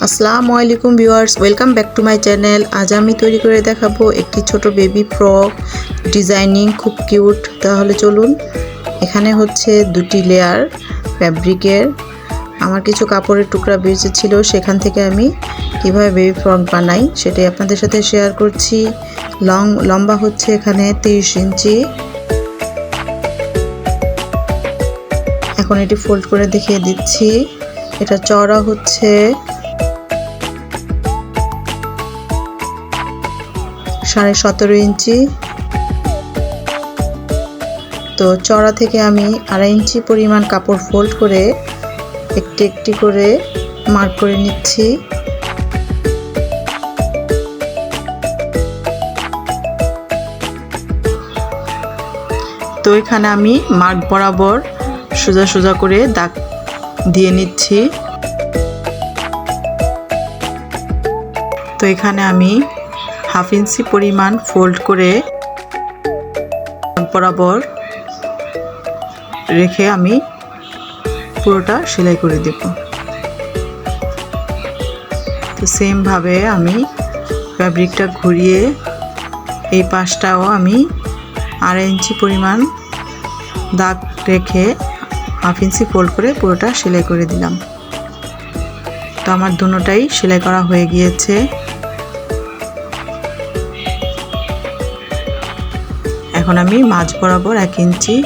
আসসালামু আলাইকুম viewers, welcome back to my channel. আজ আমি তৈরি করে দেখাবো একটি ছোট বেবি ফ্রক ডিজাইনিং, খুব কিউট। তাহলে চলুন। এখানে হচ্ছে দুটি লেয়ার ফ্যাব্রিকের। আমার কিছু কাপড়ের টুকরা বেঁচেছিল, সেখান থেকে আমি কিভাবে বেবি ফ্রক বানাই সেটাই আপনাদের সাথে শেয়ার করছি। লম্বা হচ্ছে এখানে 30 ইঞ্চি। এখন এটি ফোল্ড করে দেখিয়ে দিচ্ছি। এটা চওড়া হচ্ছে 17.5 ইঞ্চি। তো চওড়া থেকে আমি 2.5 ইঞ্চি পরিমাণ কাপড় ফোল্ড করে একটি একটি করে মার্ক করে নিচ্ছি। তো এখানে আমি মার্ক বরাবর সোজা সোজা করে দাগ দিয়ে নিচ্ছি। তো এখানে আমি 1/2 ইঞ্চি পরিমাণ ফোল্ড করে বরাবর রেখে আমি পুরোটা সেলাই করে দেব। তো সেম ভাবে আমি ফ্যাব্রিকটা ঘুরিয়ে এই পাশটাও আমি 2.5 ইঞ্চি পরিমাণ দাগ রেখে 1/2 ইঞ্চি ফোল্ড করে পুরোটা সেলাই করে দিলাম। তো আমার দুটোটাই সেলাই করা হয়ে গিয়েছে। এখন আমি মাঝ বরাবর 1 ইঞ্চি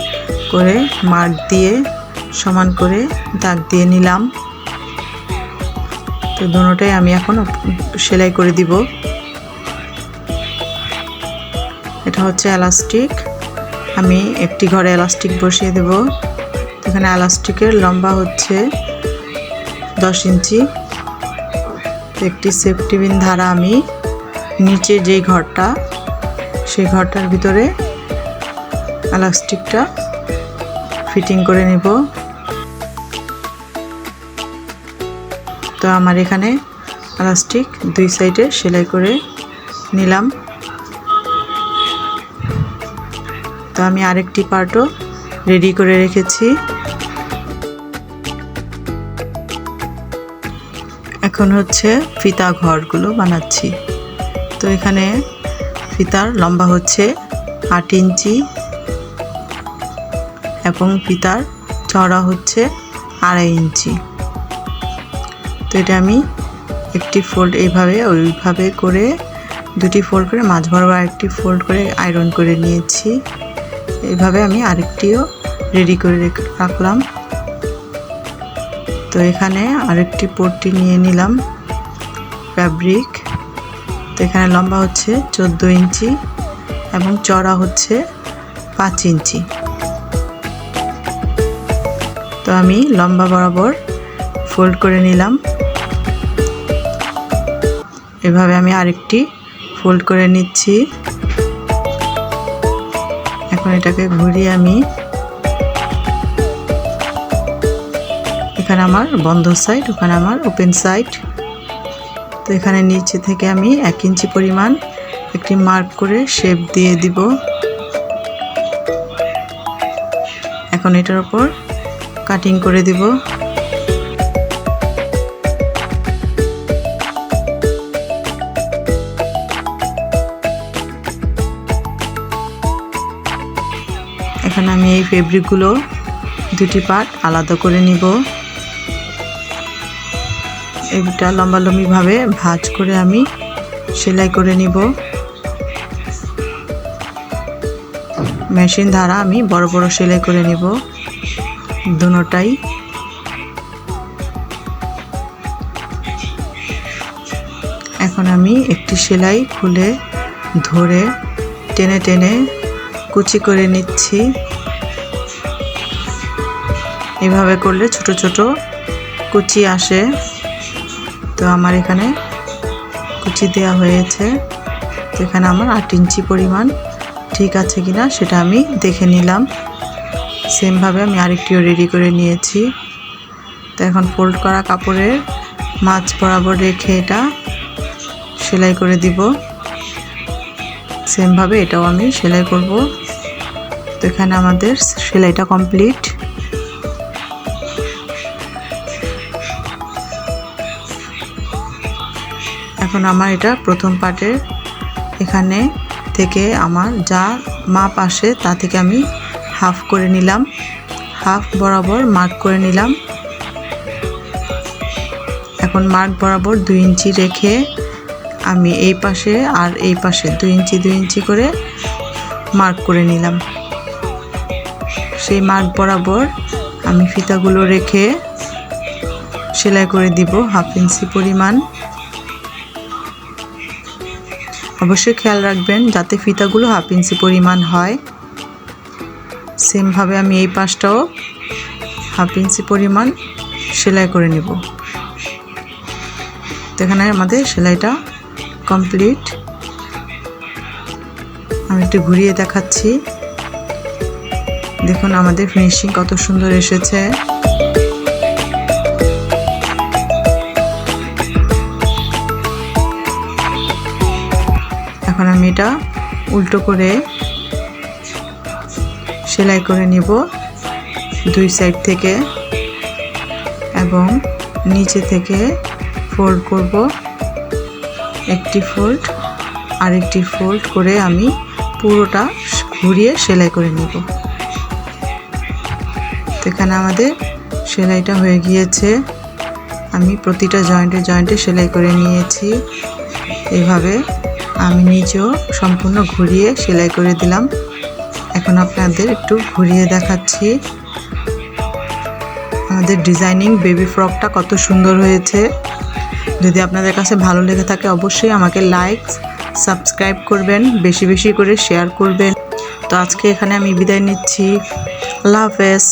করে মার্ক দিয়ে সমান করে দাগ দিয়ে নিলাম। তো দুটোটাই আমি এখন সেলাই করে দিব। এটা হচ্ছে এলাস্টিক। আমি একটি ঘরে এলাস্টিক বসিয়ে দেব। এখানে এলাস্টিকের লম্বা হচ্ছে 10 ইঞ্চি। একটি সেফটি পিন ধারা আমি নিচে যে ঘরটা, সেই ঘরটার ভিতরে এলাস্টিকটা ফিটিং করে নেব। তো আমার এখানে এলাস্টিক 2 সাইডে সেলাই করে নিলাম। তো আমি আরেকটি পার্টও রেডি করে রেখেছি। এখন হচ্ছে ফিতা ঘরগুলো বানাচ্ছি। তো এখানে ফিতার লম্বা হচ্ছে 8 ইঞ্চি এবং ফিতার চওড়া হচ্ছে 2.5 ইঞ্চি। তো এটা আমি একটি ফোল্ড এইভাবে ওইভাবে করে দুটি ফোল্ড করে মাঝ বরাবর আরেকটি ফোল্ড করে আয়রন করে নিয়েছি। এইভাবে আমি আরেকটিও রেডি করে রাখলাম। তো এখানে আরেকটি পট্টি নিয়ে নিলাম ফ্যাব্রিক। তো এখানে লম্বা হচ্ছে 14 ইঞ্চি এবং চওড়া হচ্ছে 5 ইঞ্চি। তো আমি লম্বা বরাবর ফোল্ড করে নিলাম। এভাবে আমি আরেকটি ফোল্ড করে নিচ্ছি। এখন এটাকে ঘুরিয়ে আমি এখানে আমার বন্ধ সাইড, ওখানে আমার ওপেন সাইড। তো এখানে নিচে থেকে আমি 1 ইঞ্চি পরিমাণ একটি মার্ক করে শেপ দিয়ে দিব। এখন এটার উপর কাটিং করে দিব। এখানে আমি এই ফেব্রিকগুলো দুটি পার্ট আলাদা করে নিব। এটা লম্বালম্বিভাবে ভাঁজ করে আমি সেলাই করে নিব। মেশিন দ্বারা আমি বড় বড় সেলাই করে নিব দুটোটাই। এখন আমি একটি সেলাই খুলে ধরে টেনে টেনে কুচি করে নিচ্ছি। এভাবে করলে ছোট ছোট কুচি আসে। তো আমার এখানে কুচি দেওয়া হয়েছে। তো এখানে আমার 8 ইঞ্চি পরিমাণ ঠিক আছে কিনা সেটা আমি দেখে নিলাম। সেমভাবে আমি আরেকটিও রেডি করে নিয়েছি। তো এখন ফোল্ড করা কাপড়ের মাঝ বরাবর রেখে এটা সেলাই করে দিব। সেমভাবে এটাও আমি সেলাই করব। তো এখানে আমাদের সেলাইটা কমপ্লিট। এখন আমার এটা প্রথম পার্টের এখানে থেকে আমার যা মাপ আসে তা থেকে আমি হাফ করে নিলাম, হাফ বরাবর মার্ক করে নিলাম। এখন মার্ক বরাবর 2 ইঞ্চি রেখে আমি এই পাশে আর এই পাশে 2 ইঞ্চি 2 ইঞ্চি করে মার্ক করে নিলাম। সেই মার্ক বরাবর আমি ফিতাগুলো রেখে সেলাই করে দিব 1/2 ইঞ্চি পরিমাণ। অবশ্যই খেয়াল রাখবেন যাতে ফিতাগুলো 1/2 ইঞ্চি পরিমাণ হয়। সেম ভাবে আমি এই পাশটাও 1/2 ইঞ্চি পরিমাণ সেলাই করে নেব। তো এখানে আমাদের সেলাইটা কমপ্লিট। আমি একটু ঘুরিয়ে দেখাচ্ছি, দেখুন আমাদের ফিনিশিং কত সুন্দর এসেছে। এখন আমি এটা উল্টো করে সেলাই করে নিব 2 সাইড থেকে এবং নিচে থেকে ফোল্ড করব, একটি ফোল্ড আরেকটি ফোল্ড করে আমি পুরোটা ঘুরিয়ে সেলাই করে নিব। তো এখানে আমাদের সেলাইটা হয়ে গিয়েছে। আমি প্রতিটা জয়েন্টে সেলাই করে নিয়েছি। এইভাবে আমি নিজেও সম্পূর্ণ ঘুরিয়ে সেলাই করে দিলাম। এখন আপনাদের একটু ঘুরিয়ে দেখাচ্ছি আমাদের ডিজাইনিং বেবি ফ্রকটা কত সুন্দর হয়েছে। যদি আপনাদের কাছে ভালো লেগে থাকে অবশ্যই আমাকে লাইক সাবস্ক্রাইব করবেন, বেশি বেশি করে শেয়ার করবেন। তো আজকে এখানে আমি বিদায় নিচ্ছি। আল্লাহ হাফেজ।